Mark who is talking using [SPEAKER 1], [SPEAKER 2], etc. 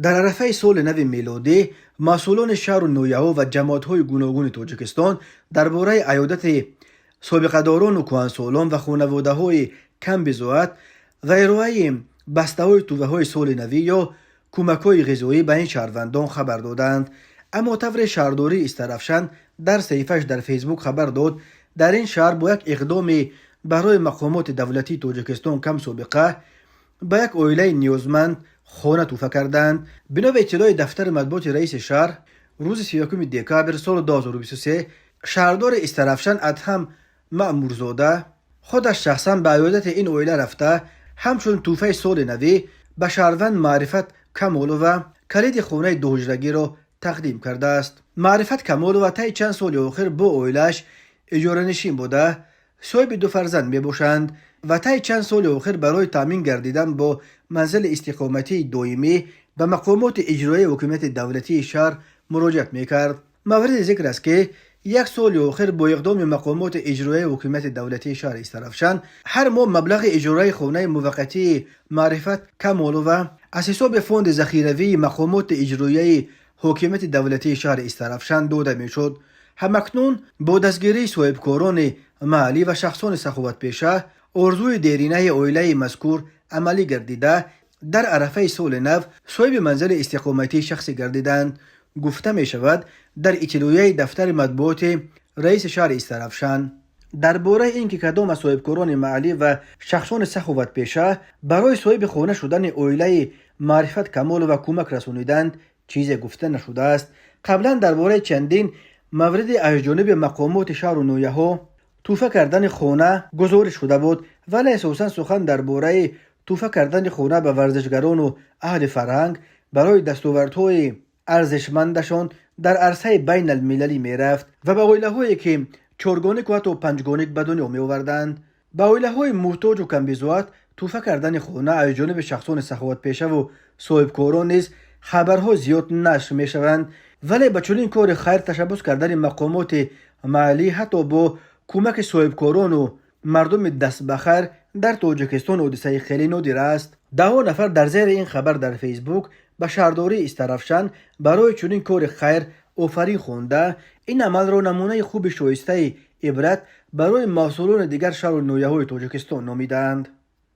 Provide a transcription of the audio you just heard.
[SPEAKER 1] در عرفه سال نو میلادی مسئولان شهر نویهو و جماعت‌های گوناگون تاجیکستان درباره عیادت سابقه‌داران و کهنسالان و خانواده‌های کم بضاعت و ارائه بسته‌های توبه‌های سال نوی یا کمک‌های غذایی به این شهروندان خبر دادند. اما طور شهرداری استرافشان در صحیفه‌اش در فیسبوک خبر داد در این شهر با یک اقدام برای مقامات دولتی تاجیکستان کم سابقه به یک عائله نیازمند خانه تحفه کردند. بنا به اطلاع دفتر مطبوعات رئیس شهر روز 31 دکامبر سال 2023 شهردار استرافشان ادهم مأمورزاده خودش شخصا به عیادت این عائله رفته همچون تحفه سال نوی به شهروند معرفت کمالووا کلید خانه دو حجرگی را تقدیم کرده است. معرفت کمالووا طی چند سال آخر با عائله‌اش اجاره نشین بوده صاحب دو فرزند می باشند و طی چند سال آخر برای تامین گردیدن با منزل استقامتی دائمی به مقامات اجرایی حکومت دولتی شهر مراجعت می کرد. مورد ذکر است که یک سال آخر با اقدام مقامات اجرایی حکومت دولتی شهر استرافشان هر ماه مبلغ اجاره خانه موقتی معرفت کمالووا از حساب فوند ذخیروی مقامات اجرایی حکومت دولتی شهر استرافشان داده می شد. همکنون با دستگیری صاحبکاران محلی و شخصان سخاوت پیشه آرزوی دیرینه عائله مذکور عملی گردیده در عرفه سال نو صاحب منزل استقامتی شخصی گردیدند. گفته می شود در اطلاعیه دفتر مطبوعات رئیس شهر استرافشان درباره اینکه کدام از صاحبکاران محلی و شخصان سخاوت پیشه برای صاحب خانه شدن عائله معرفت کمالووا کمک رسانیدند چیزی گفته نشده است. قبلا درباره چندین مورد از جانب مقامات شهر نویهو تحفه کردن خانه گزارش شده بود، ولی اساساً سخن درباره تحفه کردن خانه به ورزشگران و اهل فرهنگ برای دستاوردهای ارزشمندشان در عرصه بین المللی می رفت و به عائله‌هایی که چهارگانه و حتی پنجگانه به دنیا می آوردند. به عائله‌های محتاج و کم بضاعت تحفه کردن خانه از جانب شخصان سخاوت پیشه و صاحبکاران نیز خبرها زیاد نشر می شوند، ولی به چنین کار خیر تشبث کردن مقامات محلی حتی با کمک صاحبکاران و مردم دست بخیر در تاجیکستان حادثه خیلی نادر است. 10 نفر در زیر این خبر در فیسبوک به شهرداری استرافشان برای چنین کار خیر آفرین خوانده این عمل را نمونه خوب شایسته عبرت برای مسئولان دیگر شهر نویهوی تاجیکستان نامیدند.